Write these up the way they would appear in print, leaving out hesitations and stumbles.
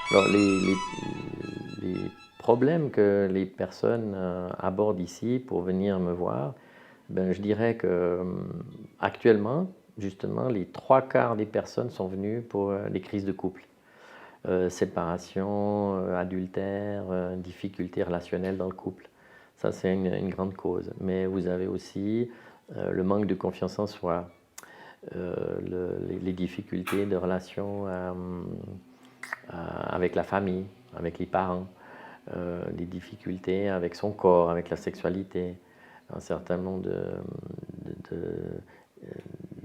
Alors, les problèmes que les personnes abordent ici pour venir me voir, ben, je dirais que actuellement, justement, les trois quarts des personnes sont venues pour des crises de couple. Séparation, adultère, difficultés relationnelles dans le couple. Ça, c'est une grande cause. Mais vous avez aussi le manque de confiance en soi, les difficultés de relation avec la famille, avec les parents, les difficultés avec son corps, avec la sexualité, un certain nombre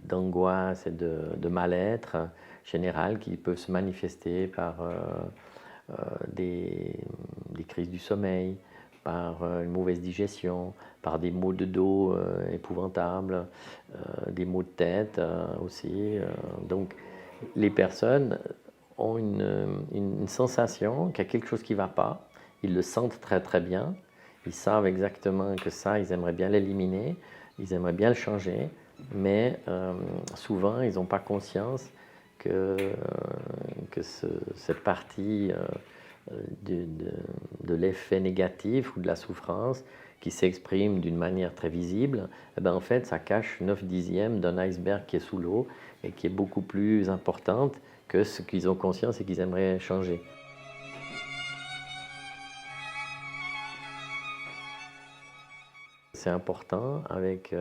d'angoisse et de mal-être général qui peuvent se manifester par des crises du sommeil, par une mauvaise digestion, par des maux de dos épouvantables, des maux de tête aussi. Donc les personnes ont une sensation qu'il y a quelque chose qui ne va pas. Ils le sentent très très bien. Ils savent exactement que ça, ils aimeraient bien l'éliminer, ils aimeraient bien le changer, mais souvent, ils n'ont pas conscience que, cette partie de, de l'effet négatif ou de la souffrance qui s'exprime d'une manière très visible, eh ben en fait, ça cache 9 dixièmes d'un iceberg qui est sous l'eau et qui est beaucoup plus importante que ce qu'ils ont conscience et qu'ils aimeraient changer. C'est important avec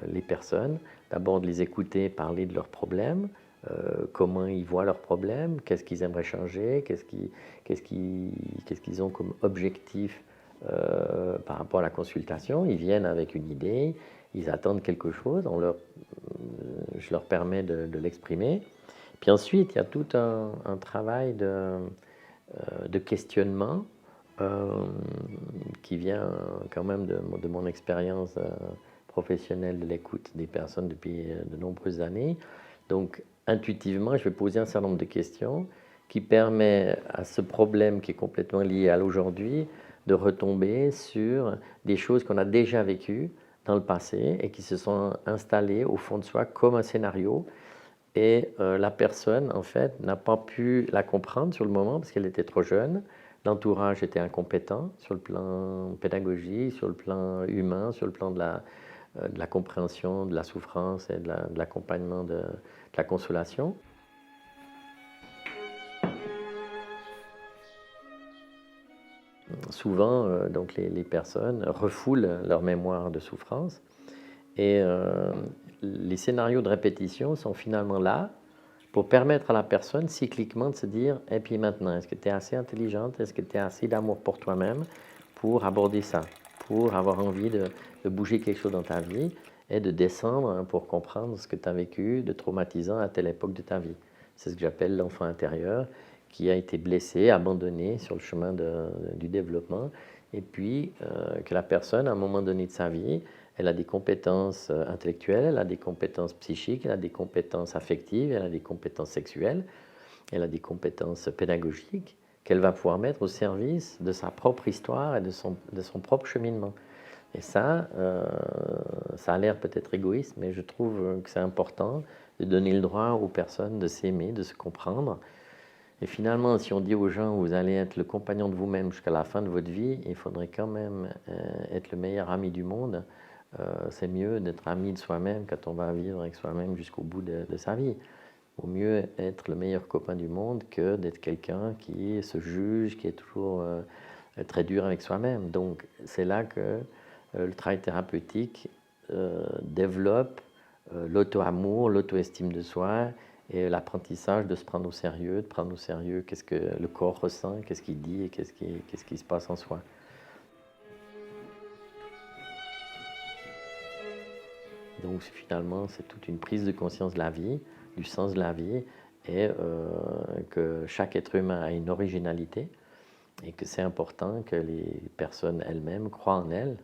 les personnes, d'abord de les écouter parler de leurs problèmes, comment ils voient leurs problèmes, qu'est-ce qu'ils aimeraient changer, qu'est-ce qu'ils ont comme objectif par rapport à la consultation. Ils viennent avec une idée, ils attendent quelque chose, je leur permets de l'exprimer. Puis ensuite, il y a tout un travail de questionnement euh, qui vient quand même de mon expérience professionnelle de l'écoute des personnes depuis de nombreuses années. Donc, intuitivement, je vais poser un certain nombre de questions qui permet à ce problème qui est complètement lié à l'aujourd'hui de retomber sur des choses qu'on a déjà vécues dans le passé et qui se sont installées au fond de soi comme un scénario. Et la personne, en fait, n'a pas pu la comprendre sur le moment parce qu'elle était trop jeune. L'entourage était incompétent sur le plan pédagogique, sur le plan humain, sur le plan de la compréhension, de la souffrance et de l'accompagnement, de la consolation. Souvent, donc les personnes refoulent leur mémoire de souffrance et les scénarios de répétition sont finalement là pour permettre à la personne cycliquement de se dire et puis maintenant, est-ce que tu es assez intelligente, est-ce que tu as assez d'amour pour toi-même pour aborder ça, pour avoir envie de bouger quelque chose dans ta vie et de descendre pour comprendre ce que tu as vécu de traumatisant à telle époque de ta vie. C'est ce que j'appelle l'enfant intérieur qui a été blessé, abandonné sur le chemin du développement et puis que la personne, à un moment donné de sa vie, elle a des compétences intellectuelles, elle a des compétences psychiques, elle a des compétences affectives, elle a des compétences sexuelles, elle a des compétences pédagogiques qu'elle va pouvoir mettre au service de sa propre histoire et de son propre cheminement. Et ça a l'air peut-être égoïste, mais je trouve que c'est important de donner le droit aux personnes de s'aimer, de se comprendre. Et finalement, si on dit aux gens, vous allez être le compagnon de vous-même jusqu'à la fin de votre vie, il faudrait quand même être le meilleur ami du monde. C'est mieux d'être ami de soi-même quand on va vivre avec soi-même jusqu'au bout de sa vie. Il vaut mieux être le meilleur copain du monde que d'être quelqu'un qui se juge, qui est toujours très dur avec soi-même. Donc c'est là que le travail thérapeutique développe l'auto-amour, l'auto-estime de soi et l'apprentissage de se prendre au sérieux, de prendre au sérieux qu'est-ce que le corps ressent, qu'est-ce qu'il dit et qu'est-ce qui se passe en soi. Donc finalement, c'est toute une prise de conscience de la vie, du sens de la vie, et que chaque être humain a une originalité, et que c'est important que les personnes elles-mêmes croient en elles,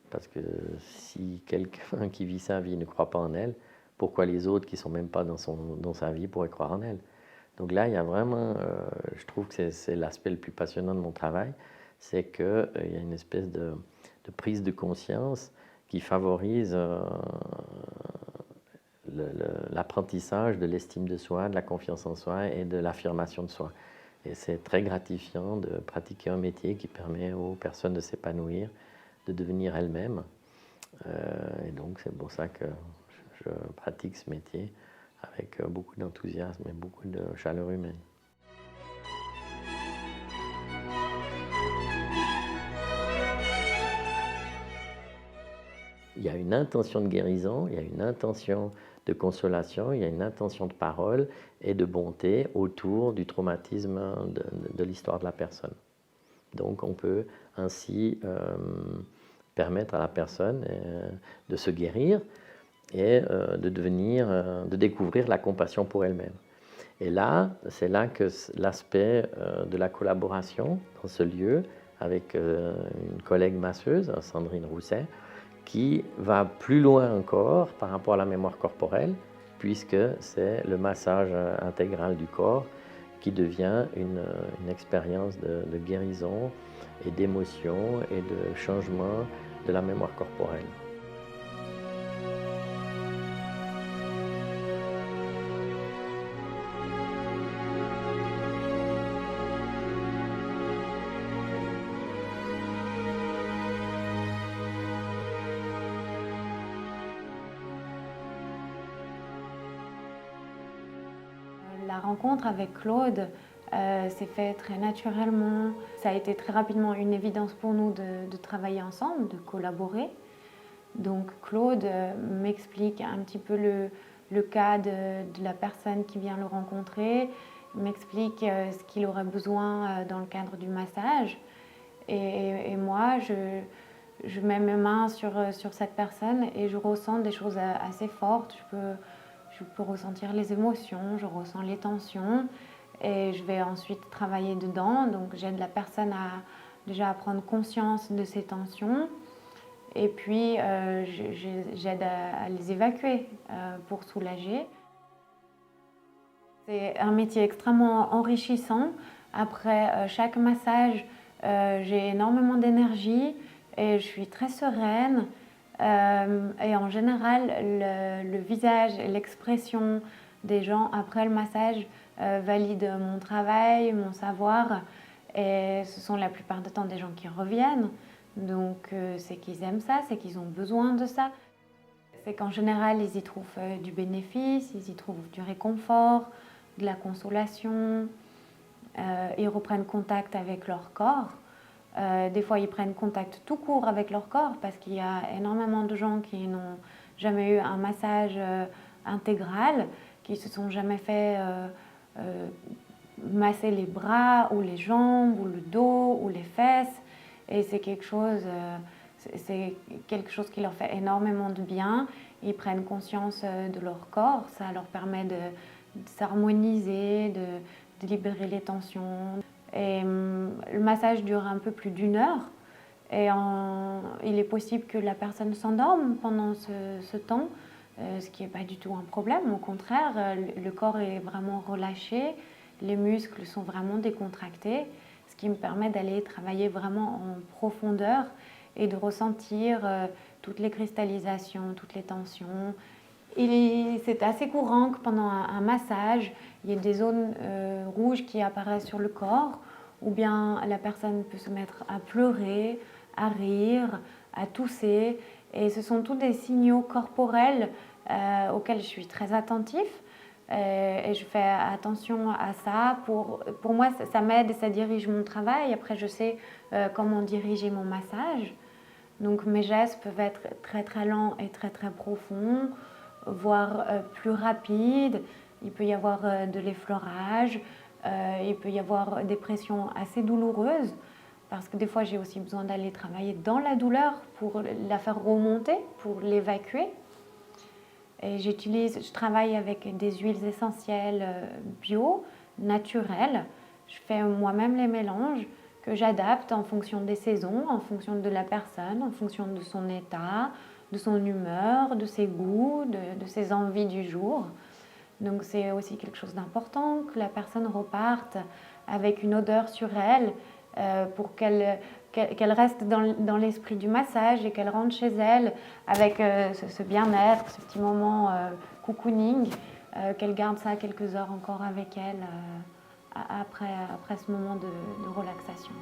parce que si quelqu'un qui vit sa vie ne croit pas en elle, pourquoi les autres qui ne sont même pas dans sa vie pourraient croire en elle? Donc là, il y a vraiment, je trouve que c'est l'aspect le plus passionnant de mon travail, c'est qu'il y a une espèce de prise de conscience qui favorise l'apprentissage de l'estime de soi, de la confiance en soi et de l'affirmation de soi. Et c'est très gratifiant de pratiquer un métier qui permet aux personnes de s'épanouir, de devenir elles-mêmes. Et donc c'est pour ça que je pratique ce métier avec beaucoup d'enthousiasme et beaucoup de chaleur humaine. Il y a une intention de guérison, il y a une intention de consolation, il y a une intention de parole et de bonté autour du traumatisme de l'histoire de la personne. Donc on peut ainsi permettre à la personne de se guérir et de découvrir la compassion pour elle-même. Et là, c'est là que l'aspect de la collaboration dans ce lieu avec une collègue masseuse, Sandrine Rousset, qui va plus loin encore par rapport à la mémoire corporelle, puisque c'est le massage intégral du corps qui devient une expérience de guérison et d'émotion et de changement de la mémoire corporelle. La rencontre avec Claude s'est faite très naturellement. Ça a été très rapidement une évidence pour nous de travailler ensemble, de collaborer. Donc Claude m'explique un petit peu le cas de la personne qui vient le rencontrer, m'explique ce qu'il aurait besoin dans le cadre du massage. Et moi, je mets mes mains sur cette personne et je ressens des choses assez fortes. Je peux ressentir les émotions, je ressens les tensions et je vais ensuite travailler dedans. Donc j'aide la personne déjà à prendre conscience de ces tensions et puis j'aide à les évacuer pour soulager. C'est un métier extrêmement enrichissant. Après chaque massage, j'ai énormément d'énergie et je suis très sereine. Et en général, le visage et l'expression des gens après le massage valident mon travail, mon savoir. Et ce sont la plupart du temps des gens qui reviennent. Donc c'est qu'ils aiment ça, c'est qu'ils ont besoin de ça. C'est qu'en général, ils y trouvent du bénéfice, ils y trouvent du réconfort, de la consolation. Ils reprennent contact avec leur corps. Des fois, ils prennent contact tout court avec leur corps parce qu'il y a énormément de gens qui n'ont jamais eu un massage intégral, qui se sont jamais fait masser les bras ou les jambes ou le dos ou les fesses. Et c'est quelque chose qui leur fait énormément de bien. Ils prennent conscience de leur corps, ça leur permet de s'harmoniser, de libérer les tensions. Et le massage dure un peu plus d'1 heure et il est possible que la personne s'endorme pendant ce temps, ce qui n'est pas du tout un problème. Au contraire, le corps est vraiment relâché, les muscles sont vraiment décontractés, ce qui me permet d'aller travailler vraiment en profondeur et de ressentir toutes les cristallisations, toutes les tensions. C'est assez courant que pendant un massage, il y ait des zones rouges qui apparaissent sur le corps, ou bien la personne peut se mettre à pleurer, à rire, à tousser. Et ce sont tous des signaux corporels auxquels je suis très attentive. Et je fais attention à ça. Pour moi, ça m'aide et ça dirige mon travail. Après, je sais comment diriger mon massage. Donc mes gestes peuvent être très très lents et très très profonds, voire plus rapides. Il peut y avoir de l'effleurage, il peut y avoir des pressions assez douloureuses parce que des fois j'ai aussi besoin d'aller travailler dans la douleur pour la faire remonter, pour l'évacuer. Et je travaille avec des huiles essentielles bio, naturelles. Je fais moi-même les mélanges que j'adapte en fonction des saisons, en fonction de la personne, en fonction de son état, de son humeur, de ses goûts, de ses envies du jour. Donc c'est aussi quelque chose d'important que la personne reparte avec une odeur sur elle pour qu'elle reste dans l'esprit du massage et qu'elle rentre chez elle avec ce bien-être, ce petit moment cocooning, qu'elle garde ça quelques heures encore avec elle après ce moment de relaxation.